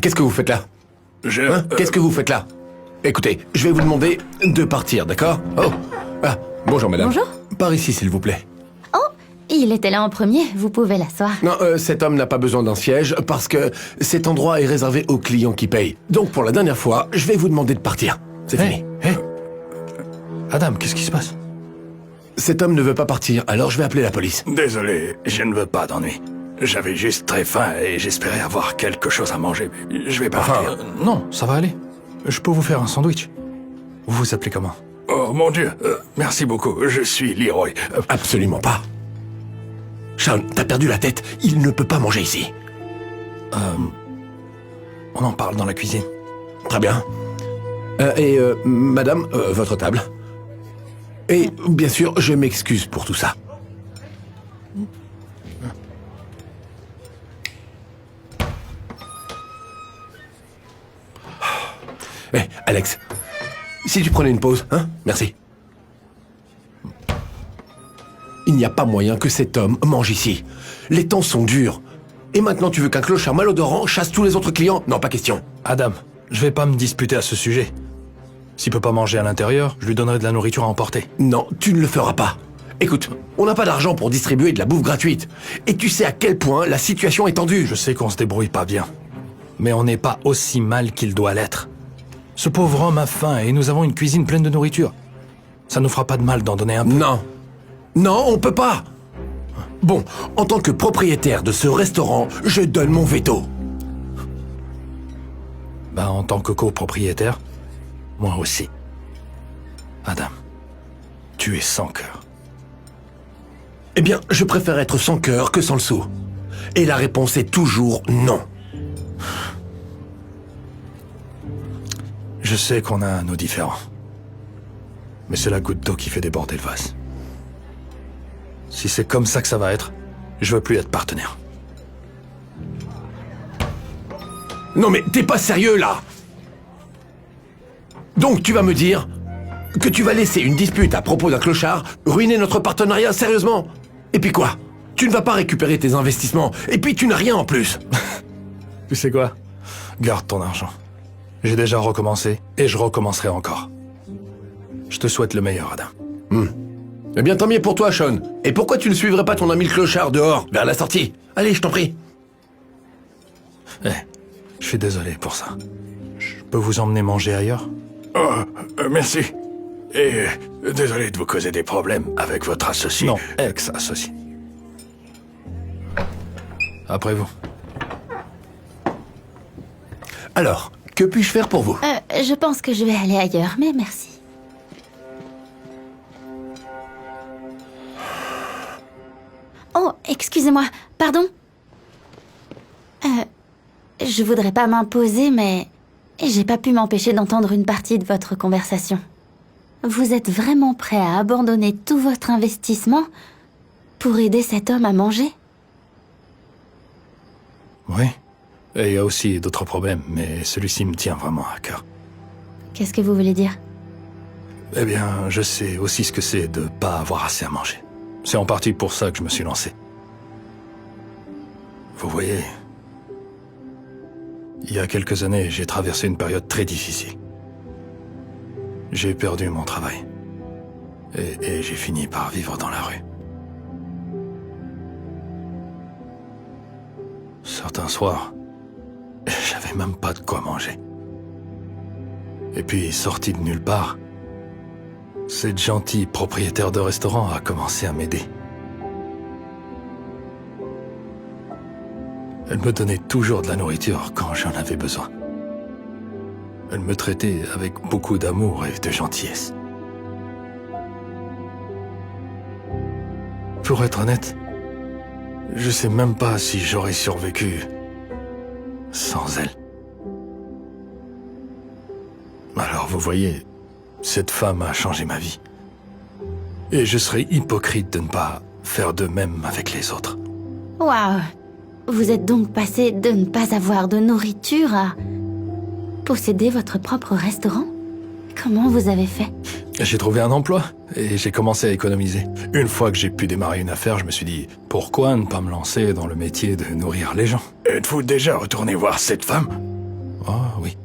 Qu'est-ce que vous faites là? Qu'est-ce que vous faites là? Écoutez, je vais vous demander de partir, d'accord? Oh. Ah, bonjour madame. Bonjour. Par ici, s'il vous plaît. Il était là en premier, vous pouvez l'asseoir. Non, cet homme n'a pas besoin d'un siège parce que cet endroit est réservé aux clients qui payent. Donc pour la dernière fois, je vais vous demander de partir. C'est fini. Hé Adam, qu'est-ce qui se passe? Cet homme ne veut pas partir, alors je vais appeler la police. Désolé, je ne veux pas d'ennui. J'avais juste très faim et j'espérais avoir quelque chose à manger. Je vais partir. Non, ça va aller. Je peux vous faire un sandwich. Vous vous appelez comment? Oh mon Dieu, merci beaucoup, je suis Leroy. Absolument pas. Sean, t'as perdu la tête, il ne peut pas manger ici. On en parle dans la cuisine. Très bien. Madame, votre table. Et bien sûr, je m'excuse pour tout ça. Hé, Alex, si tu prenais une pause, hein? Merci. Il n'y a pas moyen que cet homme mange ici. Les temps sont durs. Et maintenant tu veux qu'un clochard malodorant chasse tous les autres clients? Non, pas question. Adam, je vais pas me disputer à ce sujet. S'il peut pas manger à l'intérieur, je lui donnerai de la nourriture à emporter. Non, tu ne le feras pas. Écoute, on n'a pas d'argent pour distribuer de la bouffe gratuite. Et tu sais à quel point la situation est tendue. Je sais qu'on se débrouille pas bien. Mais on n'est pas aussi mal qu'il doit l'être. Ce pauvre homme a faim et nous avons une cuisine pleine de nourriture. Ça nous fera pas de mal d'en donner un peu. Non. Non, on peut pas. Bon, en tant que propriétaire de ce restaurant, je donne mon veto. Ben, en tant que copropriétaire, moi aussi. Adam, tu es sans cœur. Eh bien, je préfère être sans cœur que sans le sou. Et la réponse est toujours non. Je sais qu'on a nos différends. Mais c'est la goutte d'eau qui fait déborder le vase. Si c'est comme ça que ça va être, je veux plus être partenaire. Non mais t'es pas sérieux là? Donc tu vas me dire que tu vas laisser une dispute à propos d'un clochard ruiner notre partenariat sérieusement? Et puis quoi? Tu ne vas pas récupérer tes investissements, et puis tu n'as rien en plus. Tu sais quoi? Garde ton argent. J'ai déjà recommencé, et je recommencerai encore. Je te souhaite le meilleur, Adam. Eh bien tant mieux pour toi, Sean. Et pourquoi tu ne suivrais pas ton ami le clochard dehors, vers la sortie? Allez, je t'en prie. Je suis désolé pour ça. Je peux vous emmener manger ailleurs? Merci. Et désolé de vous causer des problèmes avec votre associé. Non, ex-associé. Après vous. Alors, que puis-je faire pour vous? Je pense que je vais aller ailleurs, mais merci. Oh, excusez-moi, pardon? Je voudrais pas m'imposer, mais j'ai pas pu m'empêcher d'entendre une partie de votre conversation. Vous êtes vraiment prêt à abandonner tout votre investissement pour aider cet homme à manger? Oui. Et il y a aussi d'autres problèmes, mais celui-ci me tient vraiment à cœur. Qu'est-ce que vous voulez dire? Eh bien, je sais aussi ce que c'est de pas avoir assez à manger. C'est en partie pour ça que je me suis lancé. Vous voyez, il y a quelques années, j'ai traversé une période très difficile. J'ai perdu mon travail. Et j'ai fini par vivre dans la rue. Certains soirs, j'avais même pas de quoi manger. Et puis, sorti de nulle part, cette gentille propriétaire de restaurant a commencé à m'aider. Elle me donnait toujours de la nourriture quand j'en avais besoin. Elle me traitait avec beaucoup d'amour et de gentillesse. Pour être honnête, je sais même pas si j'aurais survécu sans elle. Alors vous voyez, cette femme a changé ma vie. Et je serais hypocrite de ne pas faire de même avec les autres. Waouh! Vous êtes donc passé de ne pas avoir de nourriture à posséder votre propre restaurant? Comment vous avez fait? J'ai trouvé un emploi et j'ai commencé à économiser. Une fois que j'ai pu démarrer une affaire, je me suis dit, pourquoi ne pas me lancer dans le métier de nourrir les gens? Êtes-vous déjà retourné voir cette femme? Oh, oui.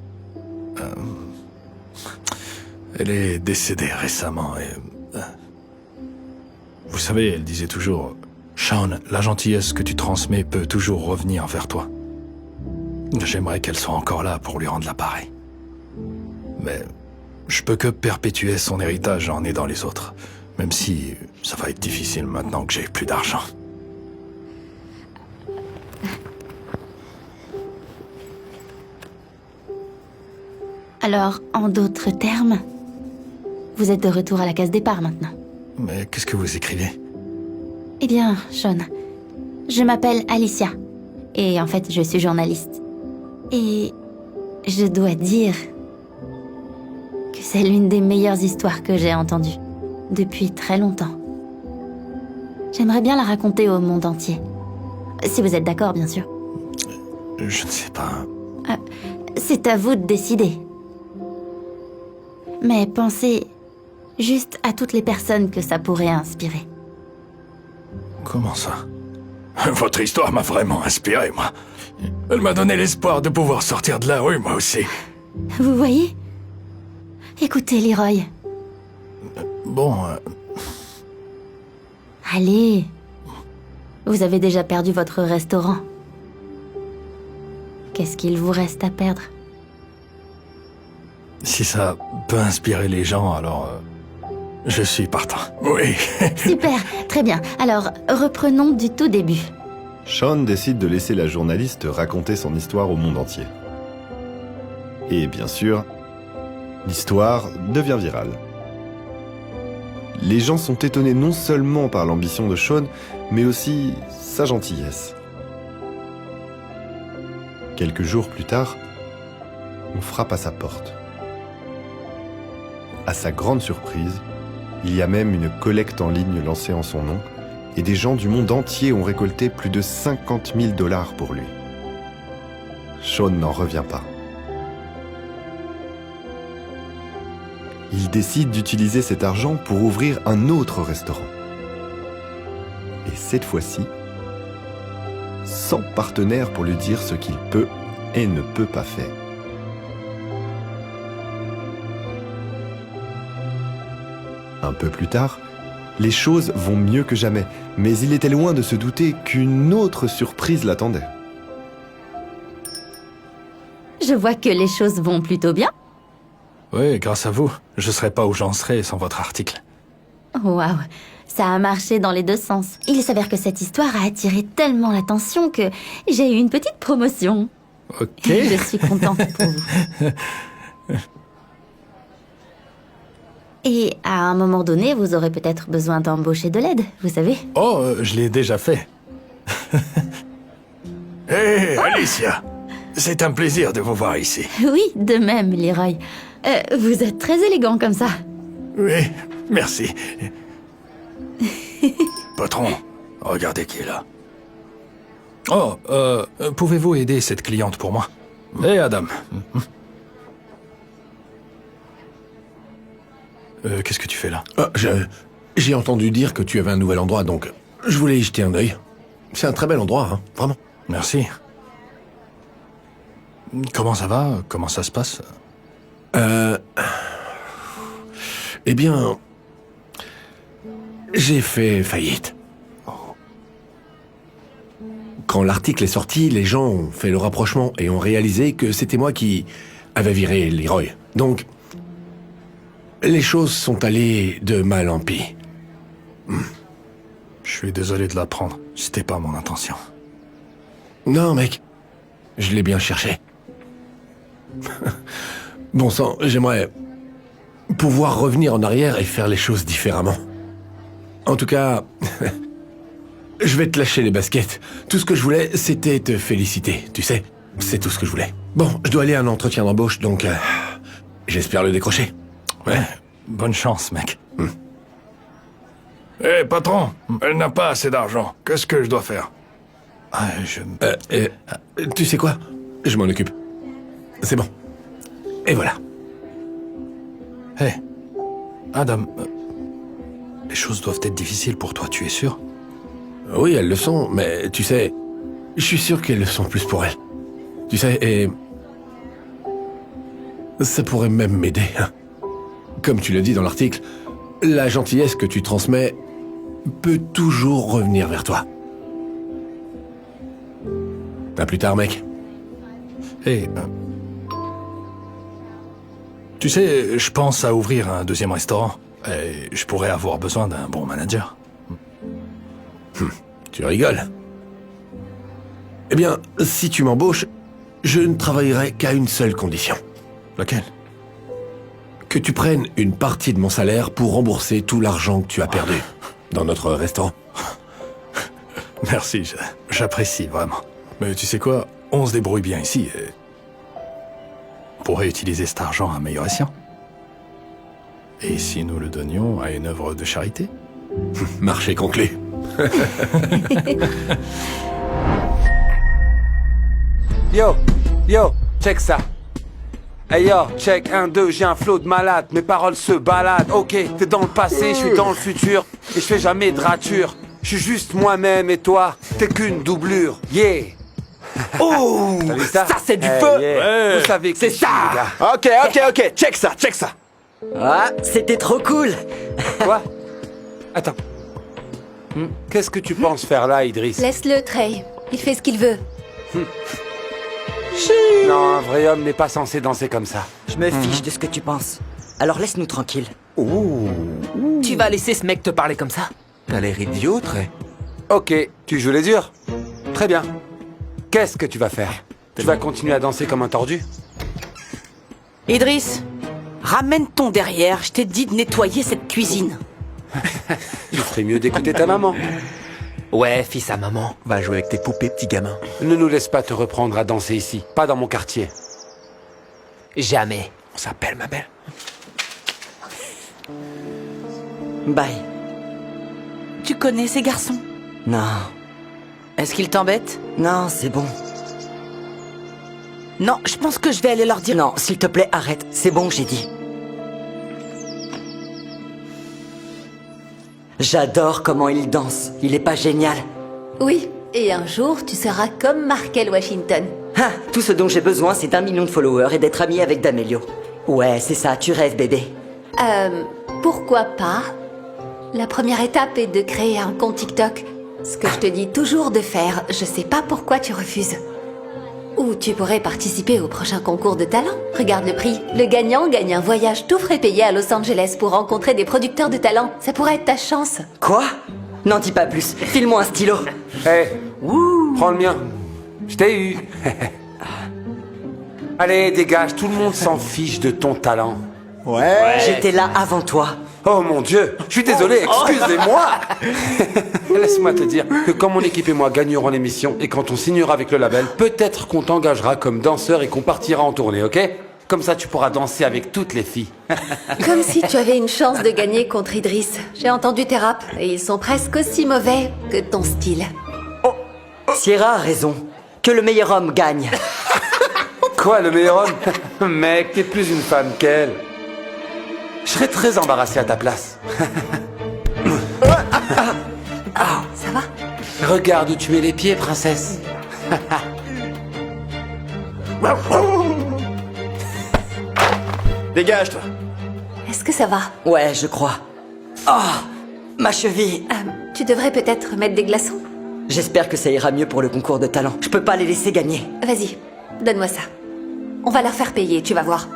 Elle est décédée récemment et... Vous savez, elle disait toujours... Sean, la gentillesse que tu transmets peut toujours revenir vers toi. J'aimerais qu'elle soit encore là pour lui rendre l'appareil. Mais je peux que perpétuer son héritage en aidant les autres. Même si ça va être difficile maintenant que j'ai plus d'argent. Alors, en d'autres termes, vous êtes de retour à la case départ maintenant. Mais qu'est-ce que vous écrivez? Eh bien, Sean, je m'appelle Alicia. Et en fait, je suis journaliste. Et je dois dire que c'est l'une des meilleures histoires que j'ai entendues depuis très longtemps. J'aimerais bien la raconter au monde entier. Si vous êtes d'accord, bien sûr. Je ne sais pas. C'est à vous de décider. Mais pensez juste à toutes les personnes que ça pourrait inspirer. Comment ça? Votre histoire m'a vraiment inspiré, moi. Elle m'a donné l'espoir de pouvoir sortir de la rue, moi aussi. Vous voyez? Écoutez, Leroy. Bon, Allez. Vous avez déjà perdu votre restaurant. Qu'est-ce qu'il vous reste à perdre? si ça peut inspirer les gens, alors... je suis partant. Oui. Super, très bien. Alors, reprenons du tout début. Sean décide de laisser la journaliste raconter son histoire au monde entier. Et bien sûr, l'histoire devient virale. Les gens sont étonnés non seulement par l'ambition de Sean, mais aussi sa gentillesse. Quelques jours plus tard, on frappe à sa porte. À sa grande surprise, il y a même une collecte en ligne lancée en son nom, et des gens du monde entier ont récolté plus de 50 000 $ pour lui. Sean n'en revient pas. Il décide d'utiliser cet argent pour ouvrir un autre restaurant. Et cette fois-ci, sans partenaire pour lui dire ce qu'il peut et ne peut pas faire. Un peu plus tard, les choses vont mieux que jamais, mais il était loin de se douter qu'une autre surprise l'attendait. Je vois que les choses vont plutôt bien. Oui, grâce à vous. Je serais pas où j'en serais sans votre article. Waouh, ça a marché dans les deux sens. Il s'avère que cette histoire a attiré tellement l'attention que j'ai eu une petite promotion. Ok. Je suis contente pour vous. Et à un moment donné, vous aurez peut-être besoin d'embaucher de l'aide, vous savez. Oh, je l'ai déjà fait. Hé, Alicia. C'est un plaisir de vous voir ici. Oui, de même, Leroy. Vous êtes très élégant comme ça. Oui, merci. Patron, regardez qui est là. Oh, pouvez-vous aider cette cliente pour moi? Hé, Adam. Qu'est-ce que tu fais là? J'ai entendu dire que tu avais un nouvel endroit, donc je voulais y jeter un œil. C'est un très bel endroit, hein, vraiment. Merci. Comment ça va? Comment ça se passe? Eh bien... j'ai fait faillite. Quand l'article est sorti, les gens ont fait le rapprochement et ont réalisé que c'était moi qui avais viré Leroy. Donc... les choses sont allées de mal en pis. Je suis désolé de l'apprendre. C'était pas mon intention. Non, mec. Je l'ai bien cherché. Bon sang, j'aimerais pouvoir revenir en arrière et faire les choses différemment. En tout cas, je vais te lâcher les baskets. Tout ce que je voulais, c'était te féliciter, tu sais. C'est tout ce que je voulais. Bon, je dois aller à un entretien d'embauche, donc j'espère le décrocher. Ouais, bonne chance, mec. Hé, patron, elle n'a pas assez d'argent. Qu'est-ce que je dois faire? Tu sais quoi? Je m'en occupe. C'est bon. Et voilà. Hé, Adam, les choses doivent être difficiles pour toi, tu es sûr? Oui, elles le sont, mais tu sais, je suis sûr qu'elles le sont plus pour elle. Tu sais, et ça pourrait même m'aider. Comme tu l'as dit dans l'article, la gentillesse que tu transmets peut toujours revenir vers toi. À plus tard, mec. Hé, tu sais, je pense à ouvrir un deuxième restaurant. Et je pourrais avoir besoin d'un bon manager. Tu rigoles. Eh bien, si tu m'embauches, je ne travaillerai qu'à une seule condition. Laquelle? Que tu prennes une partie de mon salaire pour rembourser tout l'argent que tu as perdu dans notre restaurant. Merci, j'apprécie vraiment. Mais tu sais quoi? On se débrouille bien ici et... on pourrait utiliser cet argent à meilleur escient. Et si nous le donnions à une œuvre de charité? Marché conclu. Yo, check ça. Hey yo, check, 1, 2, j'ai un flow de malade, mes paroles se baladent. Ok, t'es dans le passé, je suis dans le futur, et je fais jamais de rature. Je suis juste moi-même et toi, t'es qu'une doublure. Yeah. Oh, T'as vu ça c'est du Eh, feu. yeah. Vous savez C'est qui je suis, ça. les gars. Ok, check ça. Ah, c'était trop cool. Quoi? Attends. Qu'est-ce que tu penses faire là, Idriss? Laisse-le, Trey. Il fait ce qu'il veut. Non, un vrai homme n'est pas censé danser comme ça. Je me fiche de ce que tu penses. Alors laisse-nous tranquille. Tu vas laisser ce mec te parler comme ça? T'as l'air idiot, Trey. Ok, tu joues les durs? Très bien. Qu'est-ce que tu vas faire? Tu vas continuer à danser comme un tordu? Idriss, ramène ton derrière, je t'ai dit de nettoyer cette cuisine. Tu ferais mieux d'écouter ta maman. Ouais, fils à maman. Va jouer avec tes poupées, petit gamin. Ne nous laisse pas te reprendre à danser ici, pas dans mon quartier. Jamais. On s'appelle, ma belle. Bye. Tu connais ces garçons? Non, Est-ce qu'ils t'embêtent? non, c'est bon. Non, je pense que je vais aller leur dire... Non, s'il te plaît, arrête. C'est bon, j'ai dit. J'adore comment il danse. Il est pas génial? Oui, et un jour, tu seras comme Markel Washington. Ah, tout ce dont j'ai besoin, c'est d'1 million de followers et d'être ami avec D'Amelio. Ouais, c'est ça, tu rêves, bébé. Pourquoi pas? La première étape est de créer un compte TikTok. Ce que je te dis toujours de faire, je sais pas pourquoi tu refuses. Ou tu pourrais participer au prochain concours de talent. Regarde le prix. Le gagnant gagne un voyage tout frais payé à Los Angeles pour rencontrer des producteurs de talent. Ça pourrait être ta chance. Quoi? N'en dis pas plus. File-moi un stylo. Hé, prends le mien. Je t'ai eu. Allez, dégage, tout le monde s'en fiche de ton talent. J'étais là avant toi. Oh mon Dieu, je suis désolé, excusez-moi. Laisse-moi te dire que quand mon équipe et moi gagnerons l'émission et quand on signera avec le label, peut-être qu'on t'engagera comme danseur et qu'on partira en tournée, ok? Comme ça, tu pourras danser avec toutes les filles. Comme si tu avais une chance de gagner contre Idriss. J'ai entendu tes raps et ils sont presque aussi mauvais que ton style. Sierra a raison. Que le meilleur homme gagne. Quoi, le meilleur homme? Mec, t'es plus une femme qu'elle. Je serais très embarrassé à ta place. Ça va? Regarde où tu mets les pieds, princesse. Dégage-toi. Est-ce que ça va? Ouais, je crois. Oh, ma cheville. Tu devrais peut-être mettre des glaçons. J'espère que ça ira mieux pour le concours de talent. Je peux pas les laisser gagner. Vas-y, donne-moi ça. On va leur faire payer, tu vas voir.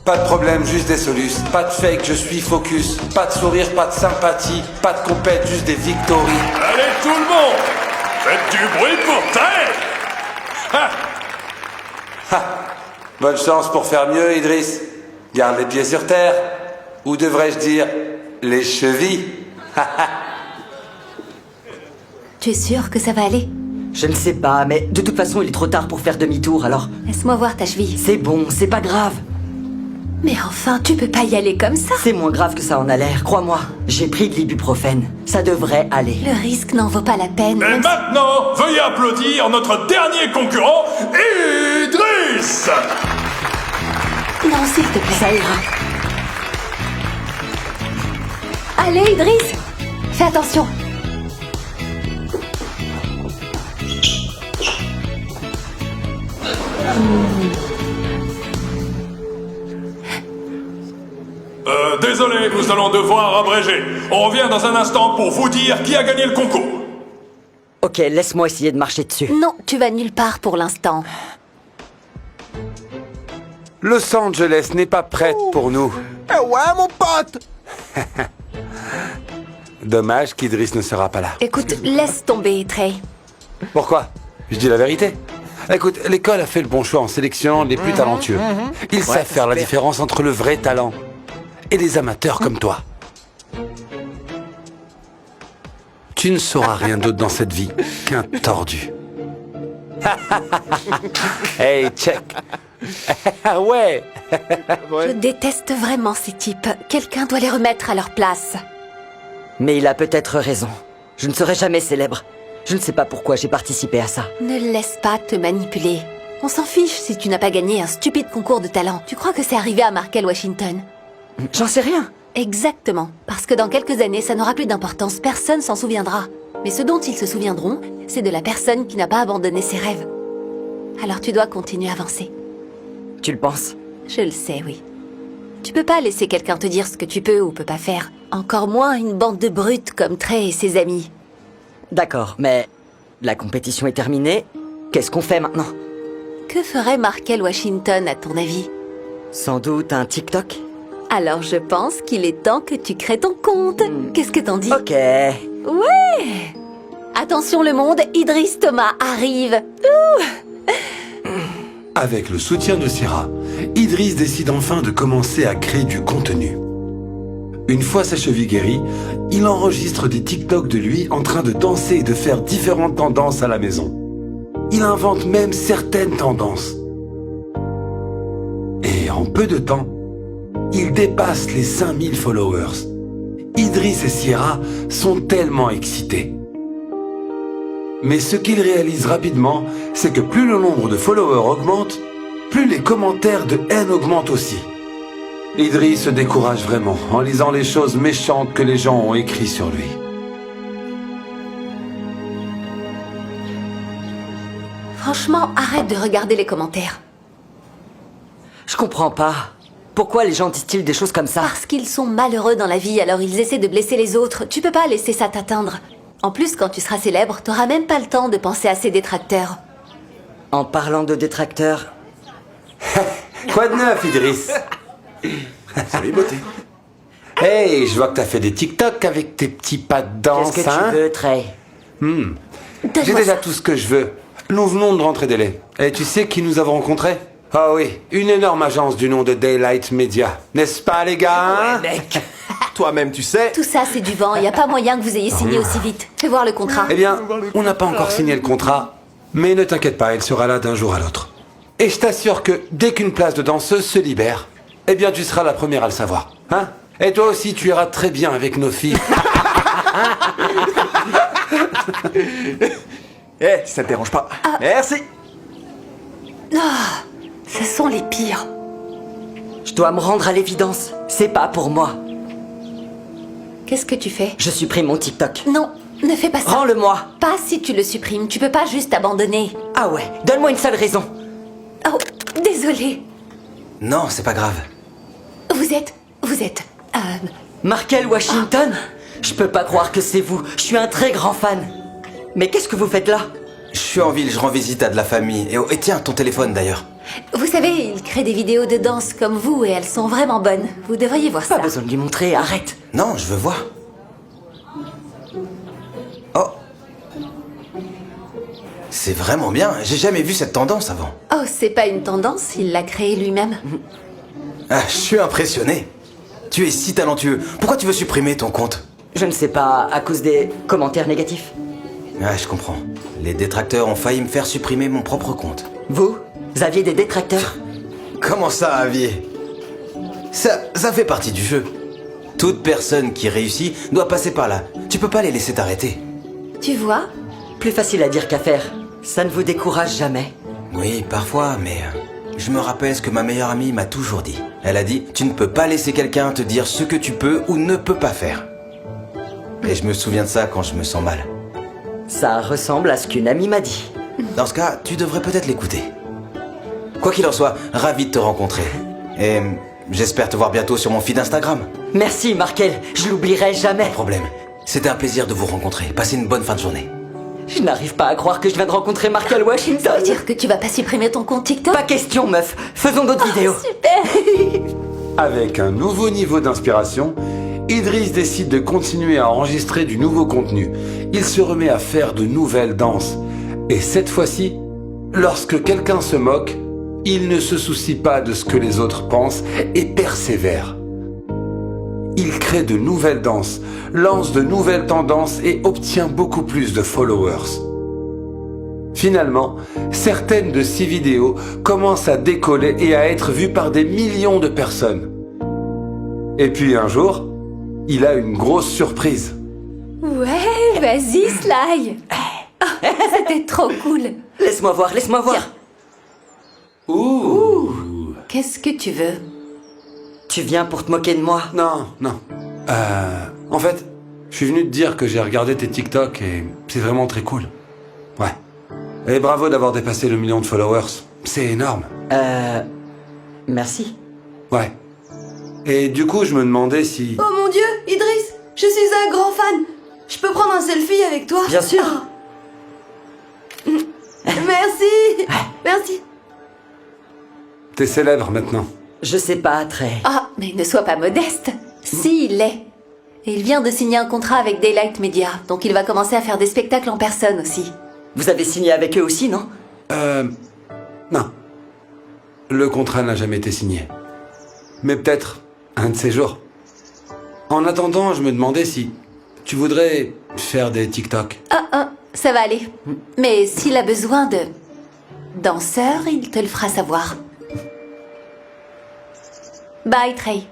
Pas de problème, juste des solus. Pas de fake, je suis focus. Pas de sourire, pas de sympathie. Pas de compète, juste des victories. Allez tout le monde, faites du bruit pour Trey. Bonne chance pour faire mieux, Idriss. Garde les pieds sur terre. Ou devrais-je dire, les chevilles. Tu es sûr que ça va aller? Je ne sais pas, mais de toute façon, il est trop tard pour faire demi-tour, alors... Laisse-moi voir ta cheville. C'est bon, c'est pas grave. Mais enfin, tu peux pas y aller comme ça. C'est moins grave que ça en a l'air, crois-moi. J'ai pris de l'ibuprofène. Ça devrait aller. Le risque n'en vaut pas la peine. Et même si- maintenant, veuillez applaudir notre dernier concurrent, Idriss. Non, s'il te plaît. Ça ira. Allez, Idriss, fais attention. Désolé, nous allons devoir abréger. On revient dans un instant pour vous dire qui a gagné le concours. Ok, laisse-moi essayer de marcher dessus. Non, tu vas nulle part pour l'instant. Los Angeles n'est pas prête pour nous. Eh ouais, mon pote! Dommage qu'Idris ne sera pas là. Écoute, laisse tomber, Trey. Pourquoi? Je dis la vérité. Écoute, l'école a fait le bon choix en sélectionnant les plus talentueux. Ils savent faire la différence entre le vrai talent et les amateurs comme toi. Tu ne sauras rien d'autre dans cette vie qu'un tordu. Hey, check. Ouais. Je déteste vraiment ces types. Quelqu'un doit les remettre à leur place. Mais il a peut-être raison. Je ne serai jamais célèbre. Je ne sais pas pourquoi j'ai participé à ça. Ne laisse pas te manipuler. On s'en fiche si tu n'as pas gagné un stupide concours de talent. Tu crois que c'est arrivé à Markel Washington? J'en sais rien. Exactement. Parce que dans quelques années, ça n'aura plus d'importance. Personne s'en souviendra. Mais ce dont ils se souviendront, c'est de la personne qui n'a pas abandonné ses rêves. Alors tu dois continuer à avancer. Tu le penses? Je le sais, oui. Tu peux pas laisser quelqu'un te dire ce que tu peux ou peux pas faire. Encore moins une bande de brutes comme Trey et ses amis. D'accord, mais la compétition est terminée. Qu'est-ce qu'on fait maintenant? Que ferait Markel Washington, à ton avis? Sans doute un TikTok? Alors je pense qu'il est temps que tu crées ton compte. Qu'est-ce que t'en dis? Ok. Ouais! Attention le monde, Idris Thomas arrive. Avec le soutien de Sierra, Idris décide enfin de commencer à créer du contenu. Une fois sa cheville guérie, il enregistre des TikTok de lui en train de danser et de faire différentes tendances à la maison. Il invente même certaines tendances. Et en peu de temps, il dépasse les 5000 followers. Idris et Sierra sont tellement excités. Mais ce qu'ils réalisent rapidement, c'est que plus le nombre de followers augmente, plus les commentaires de haine augmentent aussi. Idris se décourage vraiment en lisant les choses méchantes que les gens ont écrites sur lui. Franchement, arrête de regarder les commentaires. Je comprends pas. Pourquoi les gens disent-ils des choses comme ça? Parce qu'ils sont malheureux dans la vie, alors ils essaient de blesser les autres. Tu peux pas laisser ça t'atteindre. En plus, quand tu seras célèbre, t'auras même pas le temps de penser à ces détracteurs. En parlant de détracteurs... Quoi de neuf, Idris? Salut, beauté. Hey, je vois que t'as fait des TikTok avec tes petits pas de danse, Qu'est-ce que hein? tu veux, Trey? J'ai Donne-moi déjà ça. tout ce que je veux. Nous venons de rentrer délai. Et tu sais qui nous avons rencontrés? Ah oui, une énorme agence du nom de Daylight Media. N'est-ce pas, les gars? Mec, toi-même, tu sais. Tout ça, c'est du vent. Y a pas moyen que vous ayez signé aussi vite. Fais voir le contrat. Eh bien, on n'a pas encore signé le contrat, mais ne t'inquiète pas, il sera là d'un jour à l'autre. Et je t'assure que dès qu'une place de danseuse se libère, eh bien, tu seras la première à le savoir. Hein? Et toi aussi, tu iras très bien avec nos filles. Eh, si ça te dérange pas. Merci. Ce sont les pires. Je dois me rendre à l'évidence. C'est pas pour moi. Qu'est-ce que tu fais? Je supprime mon TikTok. Non, ne fais pas ça. Rends-le-moi. Pas si tu le supprimes. Tu peux pas juste abandonner. Ah ouais, donne-moi une seule raison. Oh, désolé. Non, c'est pas grave. Vous êtes... Markel Washington? Je peux pas croire que c'est vous. Je suis un très grand fan. Mais qu'est-ce que vous faites là? Je suis en ville, je rends visite à de la famille. Et tiens, ton téléphone d'ailleurs. Vous savez, il crée des vidéos de danse comme vous et elles sont vraiment bonnes. Vous devriez voir ça. Pas besoin de lui montrer, arrête. Non, je veux voir. Oh. C'est vraiment bien, j'ai jamais vu cette tendance avant. Oh, c'est pas une tendance, il l'a créée lui-même. Ah, je suis impressionné. Tu es si talentueux. Pourquoi tu veux supprimer ton compte? Je ne sais pas, à cause des commentaires négatifs. Ah, je comprends. Les détracteurs ont failli me faire supprimer mon propre compte. Vous aviez des détracteurs? Comment ça, Avier? Ça fait partie du jeu. Toute personne qui réussit doit passer par là. Tu peux pas les laisser t'arrêter. Tu vois? Plus facile à dire qu'à faire. Ça ne vous décourage jamais? Oui, parfois, mais je me rappelle ce que ma meilleure amie m'a toujours dit. Elle a dit, tu ne peux pas laisser quelqu'un te dire ce que tu peux ou ne peux pas faire. Et je me souviens de ça quand je me sens mal. Ça ressemble à ce qu'une amie m'a dit. Dans ce cas, tu devrais peut-être l'écouter. Quoi qu'il en soit, ravi de te rencontrer. Et j'espère te voir bientôt sur mon feed Instagram. Merci, Markel. Je l'oublierai jamais. Pas de problème. C'était un plaisir de vous rencontrer. Passez une bonne fin de journée. Je n'arrive pas à croire que je viens de rencontrer Markel Washington. Ça veut dire que tu vas pas supprimer ton compte TikTok? Pas question, meuf. Faisons d'autres vidéos. Super. Avec un nouveau niveau d'inspiration, Idriss décide de continuer à enregistrer du nouveau contenu. Il se remet à faire de nouvelles danses. Et cette fois-ci, lorsque quelqu'un se moque, il ne se soucie pas de ce que les autres pensent et persévère. Il crée de nouvelles danses, lance de nouvelles tendances et obtient beaucoup plus de followers. Finalement, certaines de ses vidéos commencent à décoller et à être vues par des millions de personnes. Et puis un jour, il a une grosse surprise. Ouais, vas-y, Sly. C'était trop cool. Laisse-moi voir, laisse-moi voir. Ouh. Qu'est-ce que tu veux? Tu viens pour te moquer de moi? Non. En fait, je suis venu te dire que j'ai regardé tes TikTok et c'est vraiment très cool. Ouais. Et bravo d'avoir dépassé le 1 million de followers. C'est énorme. Merci. Ouais. Et du coup, je me demandais si... Oh mon Dieu, Idriss, je suis un grand fan. Je peux prendre un selfie avec toi? Bien sûr. Merci. Merci. T'es célèbre maintenant. Je sais pas, très. Ah, mais ne sois pas modeste. Si, il l'est. Et il vient de signer un contrat avec Daylight Media, donc il va commencer à faire des spectacles en personne aussi. Vous avez signé avec eux aussi, non? Non. Le contrat n'a jamais été signé. Mais peut-être un de ces jours. En attendant, je me demandais si tu voudrais faire des TikTok. Ça va aller. Mais s'il a besoin de danseurs, il te le fera savoir. Bye, Trey.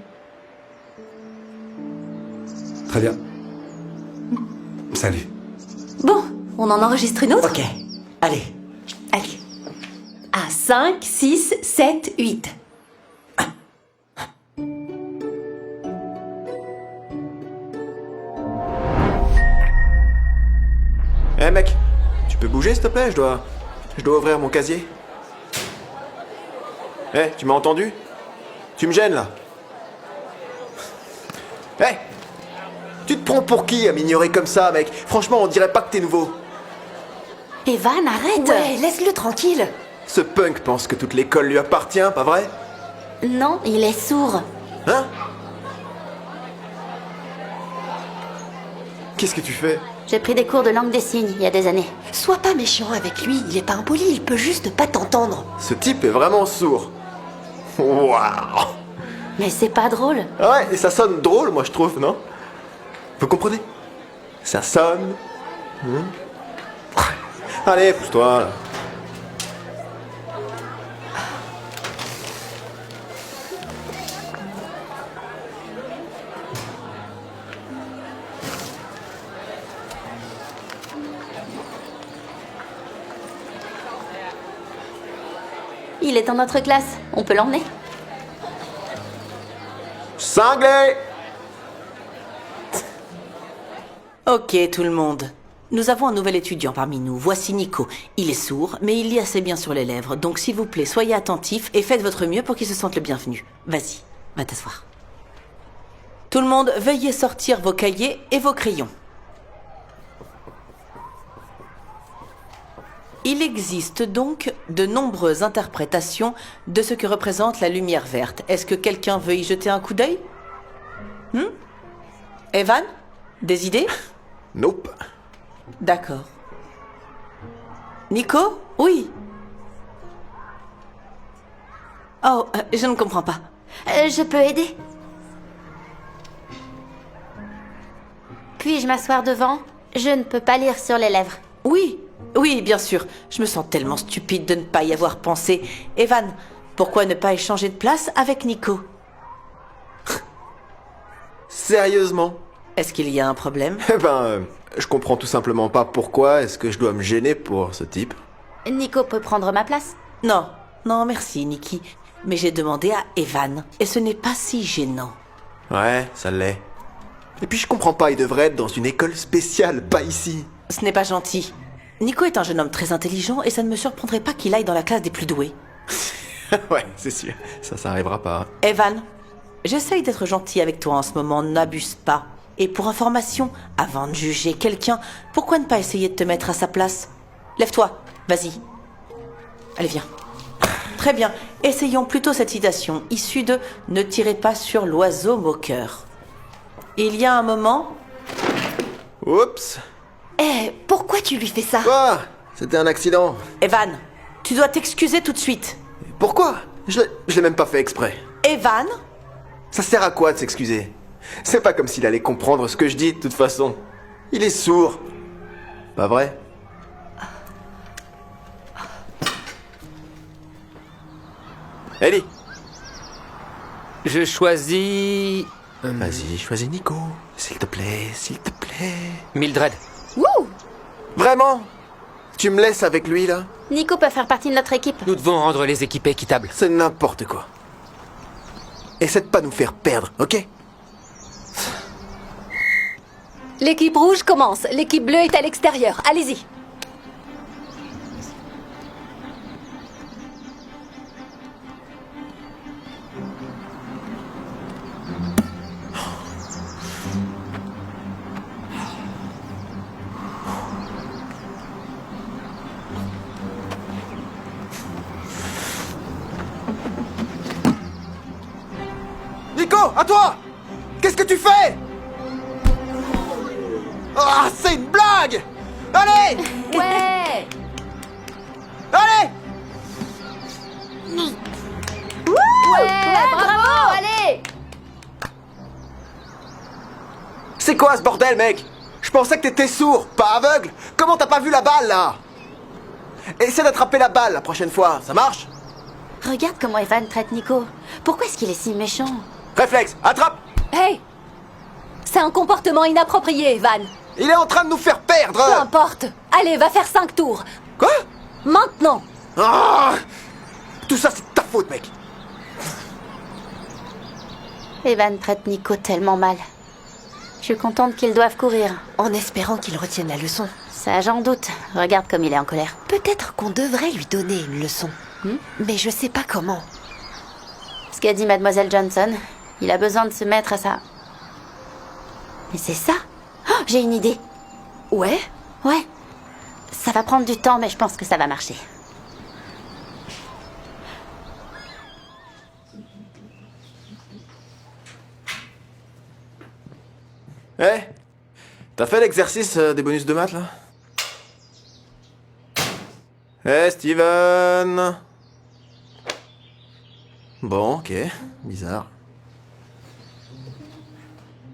Très bien. Salut. Bon, on en enregistre une autre? Ok. Allez. Allez. À 5, 6, 7, 8. Eh mec, tu peux bouger s'il te plaît? Je dois ouvrir mon casier. Eh, tu m'as entendu? Tu me gênes là. Eh, tu te prends pour qui à m'ignorer comme ça, mec? Franchement, on dirait pas que t'es nouveau. Evan, arrête! Ouais, laisse-le tranquille. Ce punk pense que toute l'école lui appartient, pas vrai? Non, il est sourd. Hein? Qu'est-ce que tu fais? J'ai pris des cours de langue des signes il y a des années. Sois pas méchant avec lui, il est pas impoli, il peut juste pas t'entendre. Ce type est vraiment sourd. Waouh! Mais c'est pas drôle. Ouais, et ça sonne drôle, moi je trouve, non? Vous comprenez? Ça sonne. Allez, pousse-toi là. Il est dans notre classe. On peut l'emmener. Cinglé! Ok, tout le monde. Nous avons un nouvel étudiant parmi nous. Voici Nico. Il est sourd, mais il lit assez bien sur les lèvres. Donc s'il vous plaît, soyez attentifs et faites votre mieux pour qu'il se sente le bienvenu. Vas-y, va t'asseoir. Tout le monde, veuillez sortir vos cahiers et vos crayons. Il existe donc de nombreuses interprétations de ce que représente la lumière verte. Est-ce que quelqu'un veut y jeter un coup d'œil? Evan? Des idées? Nope. D'accord. Nico? Oui. Oh, je ne comprends pas. Je peux aider? Puis-je m'asseoir devant? Je ne peux pas lire sur les lèvres. Oui, bien sûr. Je me sens tellement stupide de ne pas y avoir pensé. Evan, pourquoi ne pas échanger de place avec Nico? Sérieusement? Est-ce qu'il y a un problème? Eh ben, je comprends tout simplement pas pourquoi est-ce que je dois me gêner pour ce type. Nico peut prendre ma place? Non, merci, Nikki. Mais j'ai demandé à Evan, et ce n'est pas si gênant. Ouais, ça l'est. Et puis je comprends pas, il devrait être dans une école spéciale, pas ici. Ce n'est pas gentil. Nico est un jeune homme très intelligent, et ça ne me surprendrait pas qu'il aille dans la classe des plus doués. Ouais, c'est sûr. Ça arrivera pas. Evan, j'essaye d'être gentil avec toi en ce moment, n'abuse pas. Et pour information, avant de juger quelqu'un, pourquoi ne pas essayer de te mettre à sa place? Lève-toi, vas-y. Allez, viens. Très bien, essayons plutôt cette citation, issue de « Ne tirez pas sur l'oiseau moqueur ». Il y a un moment... Oups. Eh, pourquoi tu lui fais ça? Quoi? C'était un accident. Evan, tu dois t'excuser tout de suite. Pourquoi? Je l'ai même pas fait exprès. Evan? Ça sert à quoi de s'excuser? C'est pas comme s'il allait comprendre ce que je dis de toute façon. Il est sourd. Pas vrai? Ellie. Je choisis... Vas-y, choisis Nico. S'il te plaît, s'il te plaît. Mildred. Wouh! Vraiment? Tu me laisses avec lui, là? Nico peut faire partie de notre équipe. Nous devons rendre les équipes équitables. C'est n'importe quoi. Essaie de pas nous faire perdre, ok? L'équipe rouge commence. L'équipe bleue est à l'extérieur. Allez-y. Nico, à toi! Qu'est-ce que tu fais? Ah, c'est une blague! Allez! Ouais! Allez! Ouais, bravo! Allez! C'est quoi ce bordel, mec? Je pensais que t'étais sourd, pas aveugle. Comment t'as pas vu la balle, là? Essaie d'attraper la balle la prochaine fois, ça marche? Regarde comment Evan traite Nico. Pourquoi est-ce qu'il est si méchant? Réflexe, attrape! Hey! C'est un comportement inapproprié, Evan. Il est en train de nous faire perdre! Peu importe. Allez, va faire 5 tours. Quoi? Maintenant! Ah! Tout ça, c'est ta faute, mec! Evan traite Nico tellement mal. Je suis contente qu'ils doivent courir. En espérant qu'il retienne la leçon. Ça, j'en doute. Regarde comme il est en colère. Peut-être qu'on devrait lui donner une leçon. Mais je sais pas comment. Ce qu'a dit Mademoiselle Johnson, il a besoin de se mettre à ça. Mais c'est ça? Oh, j'ai une idée. Ouais? Ouais. Ça va prendre du temps, mais je pense que ça va marcher. Eh, t'as fait l'exercice des bonus de maths, là? Eh, Steven! Bon, ok. Bizarre.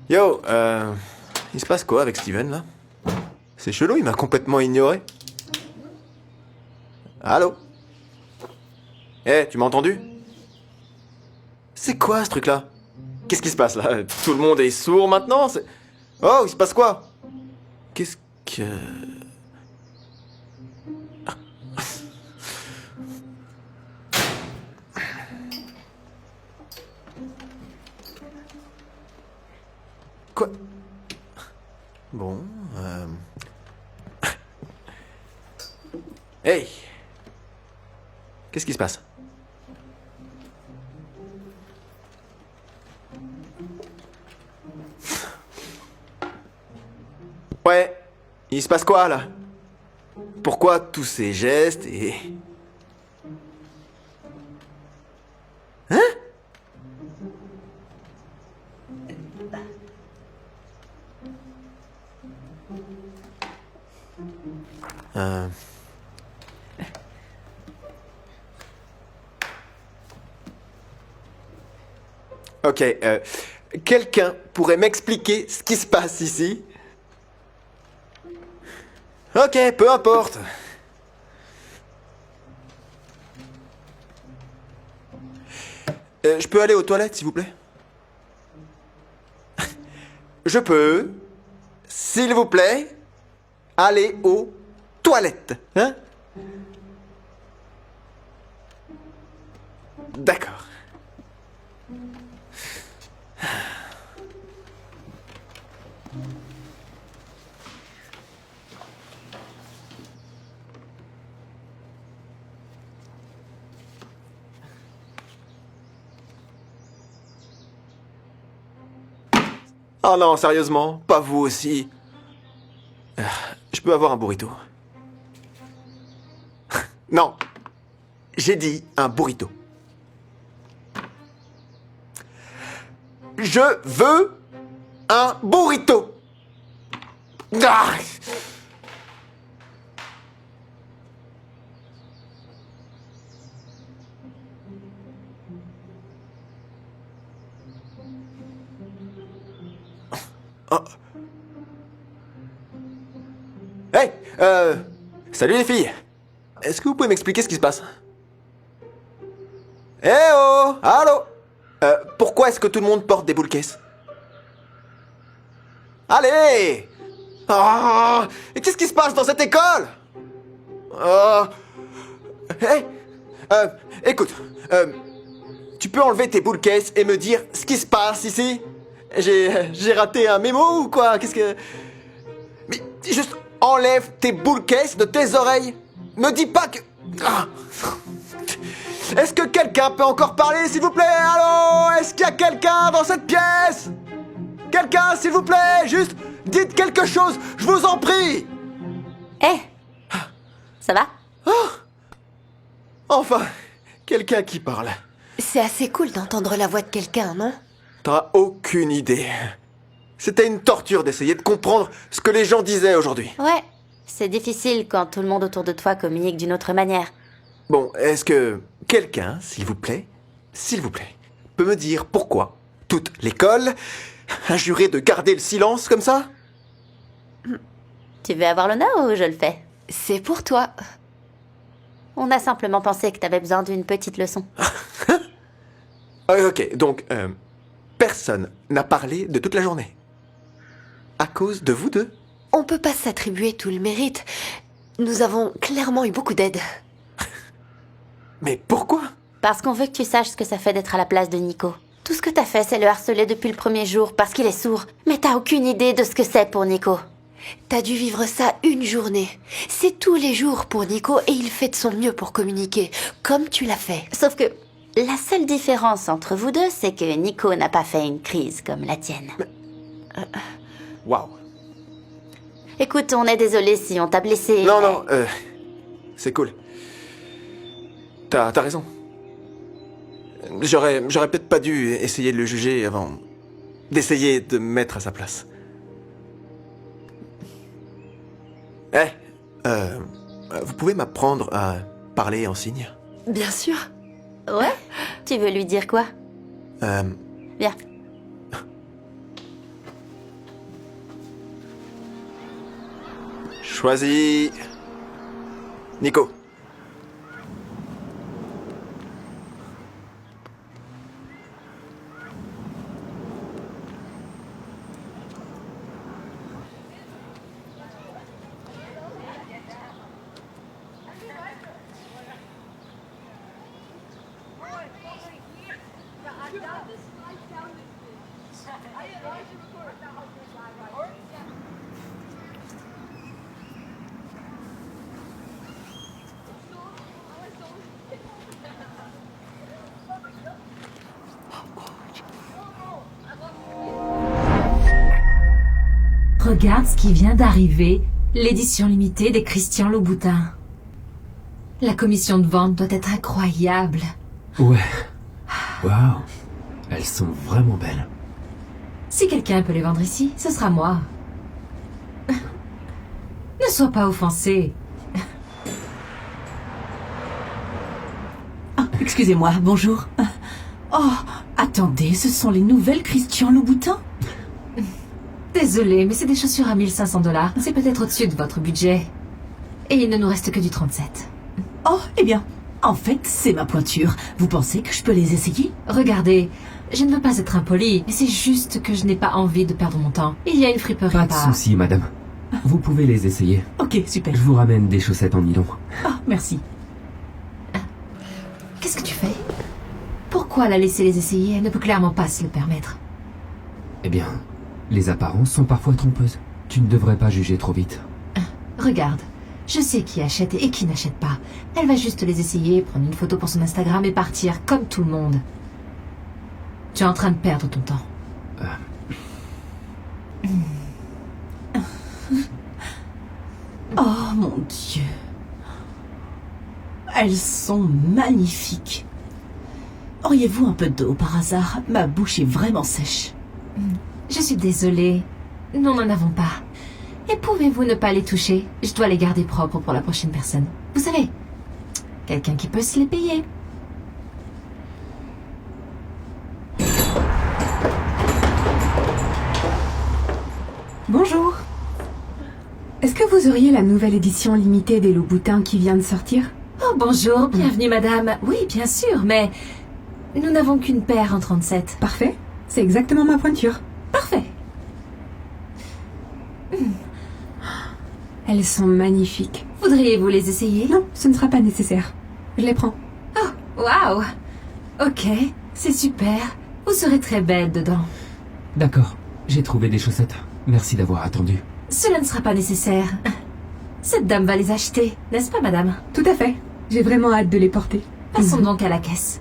Yo, il se passe quoi avec Steven, là? C'est chelou, il m'a complètement ignoré. Allô? Eh, tu m'as entendu? C'est quoi, ce truc-là? Qu'est-ce qui se passe, là? Tout le monde est sourd, maintenant? Oh, il se passe quoi? Qu'est-ce que... Quoi? Bon, Hey! Qu'est-ce qui se passe? Ouais, il se passe quoi, là? Pourquoi tous ces gestes et... Hein? Ok, quelqu'un pourrait m'expliquer ce qui se passe ici? Ok, peu importe. Je peux aller aux toilettes, s'il vous plaît? Je peux, s'il vous plaît, aller aux toilettes, hein? D'accord. Oh non, sérieusement, pas vous aussi. Je peux avoir un burrito? Non, j'ai dit un burrito. Je veux un burrito. Ah! Oh. Hey, salut les filles. Est-ce que vous pouvez m'expliquer ce qui se passe? Eh oh, allô? Pourquoi est-ce que tout le monde porte des boules caisses? Allez! Oh, et qu'est-ce qui se passe dans cette école? Oh. Hey, écoute, tu peux enlever tes boules caisses et me dire ce qui se passe ici? J'ai raté un mémo ou quoi? Qu'est-ce que... Mais juste enlève tes boules caisses de tes oreilles. Me dis pas que... Ah. Est-ce que quelqu'un peut encore parler, s'il vous plaît? Allô? Est-ce qu'il y a quelqu'un dans cette pièce? Quelqu'un, s'il vous plaît? Juste dites quelque chose, je vous en prie. Hé, ça va? Oh. Enfin, quelqu'un qui parle. C'est assez cool d'entendre la voix de quelqu'un, non? T'as aucune idée. C'était une torture d'essayer de comprendre ce que les gens disaient aujourd'hui. Ouais, c'est difficile quand tout le monde autour de toi communique d'une autre manière. Bon, est-ce que quelqu'un, s'il vous plaît, peut me dire pourquoi toute l'école a juré de garder le silence comme ça? Tu veux avoir l'honneur ou je le fais? C'est pour toi. On a simplement pensé que t'avais besoin d'une petite leçon. Ok, donc, personne n'a parlé de toute la journée. À cause de vous deux? On peut pas s'attribuer tout le mérite. Nous avons clairement eu beaucoup d'aide. Mais pourquoi? Parce qu'on veut que tu saches ce que ça fait d'être à la place de Nico. Tout ce que t'as fait, c'est le harceler depuis le premier jour parce qu'il est sourd. Mais t'as aucune idée de ce que c'est pour Nico. T'as dû vivre ça une journée. C'est tous les jours pour Nico et il fait de son mieux pour communiquer, comme tu l'as fait. Sauf que la seule différence entre vous deux, c'est que Nico n'a pas fait une crise comme la tienne. Waouh. Écoute, on est désolé si on t'a blessé. Non, mais... non, c'est cool. T'as raison. J'aurais peut-être pas dû essayer de le juger avant d'essayer de me mettre à sa place. Vous pouvez m'apprendre à parler en signes? Bien sûr. Ouais? Tu veux lui dire quoi? Viens. Choisis... Nico. Regarde ce qui vient d'arriver, l'édition limitée des Christian Louboutin. La commission de vente doit être incroyable. Ouais. Waouh. Elles sont vraiment belles. Si quelqu'un peut les vendre ici, ce sera moi. Ne sois pas offensé. Excusez-moi, bonjour. Oh, attendez, ce sont les nouvelles Christian Louboutin? Désolée, mais c'est des chaussures à 1500 $. C'est peut-être au-dessus de votre budget. Et il ne nous reste que du 37. Oh, eh bien, en fait, c'est ma pointure. Vous pensez que je peux les essayer? Regardez, je ne veux pas être impolie, mais c'est juste que je n'ai pas envie de perdre mon temps. Il y a une friperie Pas de souci, madame. Vous pouvez les essayer. Ok, super. Je vous ramène des chaussettes en nylon. Ah, merci. Qu'est-ce que tu fais? Pourquoi la laisser les essayer? Elle ne peut clairement pas se le permettre. Eh bien, les apparences sont parfois trompeuses. Tu ne devrais pas juger trop vite. Regarde, je sais qui achète et qui n'achète pas. Elle va juste les essayer, prendre une photo pour son Instagram et partir comme tout le monde. Tu es en train de perdre ton temps. mon Dieu. Elles sont magnifiques. Auriez-vous un peu d'eau par hasard? Ma bouche est vraiment sèche. Je suis désolée. Nous n'en avons pas. Et pouvez-vous ne pas les toucher? Je dois les garder propres pour la prochaine personne. Vous savez, quelqu'un qui peut se les payer. Bonjour. Est-ce que vous auriez la nouvelle édition limitée des Loups-Boutins qui vient de sortir? Oh, bonjour, bienvenue madame. Oui, bien sûr, mais nous n'avons qu'une paire en 37. Parfait, c'est exactement ma pointure. Parfait. Elles sont magnifiques. Voudriez-vous les essayer? Non, ce ne sera pas nécessaire. Je les prends. Oh, waouh. Ok, c'est super. Vous serez très belle dedans. D'accord, j'ai trouvé des chaussettes. Merci d'avoir attendu. Cela ne sera pas nécessaire. Cette dame va les acheter, n'est-ce pas madame? Tout à fait. J'ai vraiment hâte de les porter. Passons donc à la caisse.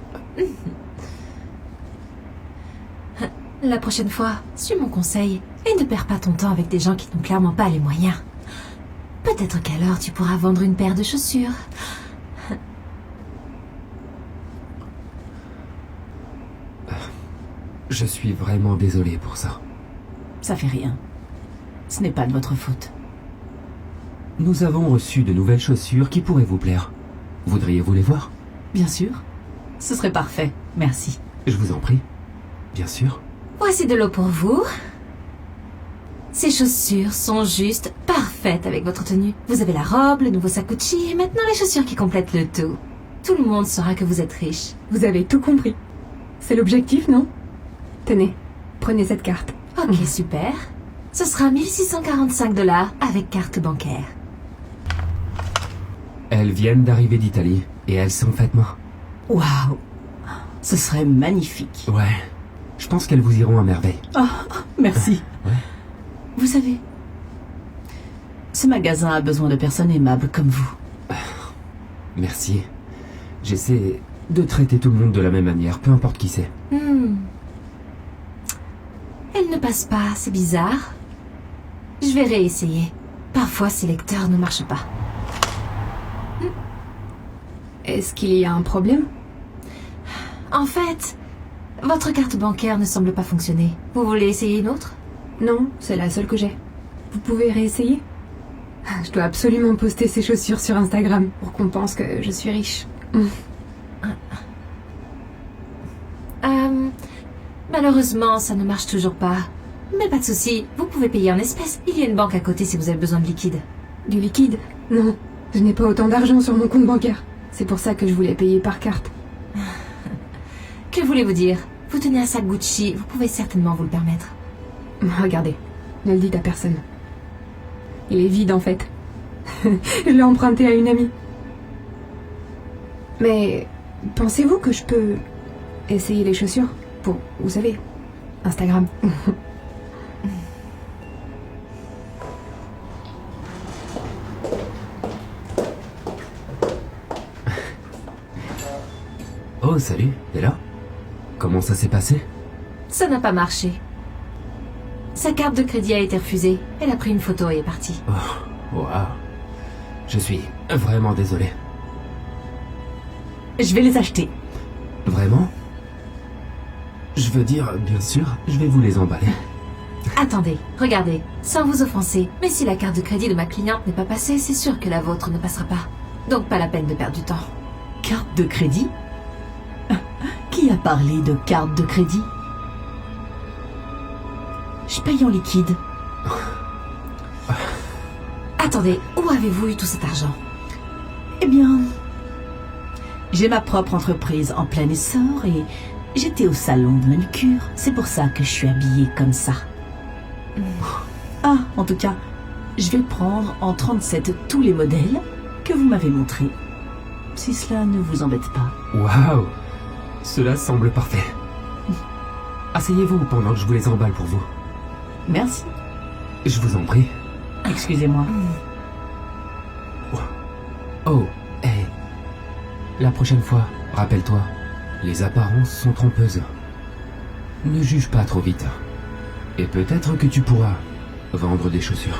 La prochaine fois, suis mon conseil et ne perds pas ton temps avec des gens qui n'ont clairement pas les moyens. Peut-être qu'alors tu pourras vendre une paire de chaussures. Je suis vraiment désolé pour ça. Ça fait rien. Ce n'est pas de votre faute. Nous avons reçu de nouvelles chaussures qui pourraient vous plaire. Voudriez-vous les voir? Bien sûr. Ce serait parfait. Merci. Je vous en prie. Bien sûr. Voici de l'eau pour vous. Ces chaussures sont juste parfaites avec votre tenue. Vous avez la robe, le nouveau Sakuchi et maintenant les chaussures qui complètent le tout. Tout le monde saura que vous êtes riche. Vous avez tout compris. C'est l'objectif, non? Tenez, prenez cette carte. Ok, super. Ce sera 1645 $ avec carte bancaire. Elles viennent d'arriver d'Italie et elles sont faites main. Waouh. Ce serait magnifique. Ouais. Je pense qu'elles vous iront à merveille. Oh, merci. Ouais. Vous savez, ce magasin a besoin de personnes aimables comme vous. Merci. J'essaie de traiter tout le monde de la même manière, peu importe qui c'est. Elle ne passe pas, c'est bizarre. Je vais réessayer. Parfois, ces lecteurs ne marchent pas. Est-ce qu'il y a un problème? En fait, votre carte bancaire ne semble pas fonctionner. Vous voulez essayer une autre? Non, c'est la seule que j'ai. Vous pouvez réessayer? Je dois absolument poster ces chaussures sur Instagram pour qu'on pense que je suis riche. Malheureusement, ça ne marche toujours pas. Mais pas de souci, vous pouvez payer en espèces. Il y a une banque à côté si vous avez besoin de liquide. Du liquide? Non, je n'ai pas autant d'argent sur mon compte bancaire. C'est pour ça que je voulais payer par carte. Que voulez-vous dire? Vous tenez un sac Gucci, vous pouvez certainement vous le permettre. Regardez, ne le dites à personne. Il est vide en fait. Je l'ai emprunté à une amie. Mais pensez-vous que je peux essayer les chaussures pour, vous savez, Instagram? Oh, salut, t'es là? Comment ça s'est passé? Ça n'a pas marché. Sa carte de crédit a été refusée. Elle a pris une photo et est partie. Oh, waouh. Je suis vraiment désolé. Je vais les acheter. Vraiment? Je veux dire, bien sûr, je vais vous les emballer. Attendez, regardez, sans vous offenser, mais si la carte de crédit de ma cliente n'est pas passée, c'est sûr que la vôtre ne passera pas. Donc pas la peine de perdre du temps. Carte de crédit? Qui a parlé de carte de crédit? Je paye en liquide. Attendez, où avez-vous eu tout cet argent? Eh bien, j'ai ma propre entreprise en plein essor et j'étais au salon de manucure. C'est pour ça que je suis habillée comme ça. Ah, en tout cas, je vais prendre en 37 tous les modèles que vous m'avez montrés. Si cela ne vous embête pas. Waouh! Cela semble parfait. Asseyez-vous pendant que je vous les emballe pour vous. Merci. Je vous en prie. Excusez-moi. Oh, hey. La prochaine fois, rappelle-toi, les apparences sont trompeuses. Ne juge pas trop vite. Et peut-être que tu pourras vendre des chaussures.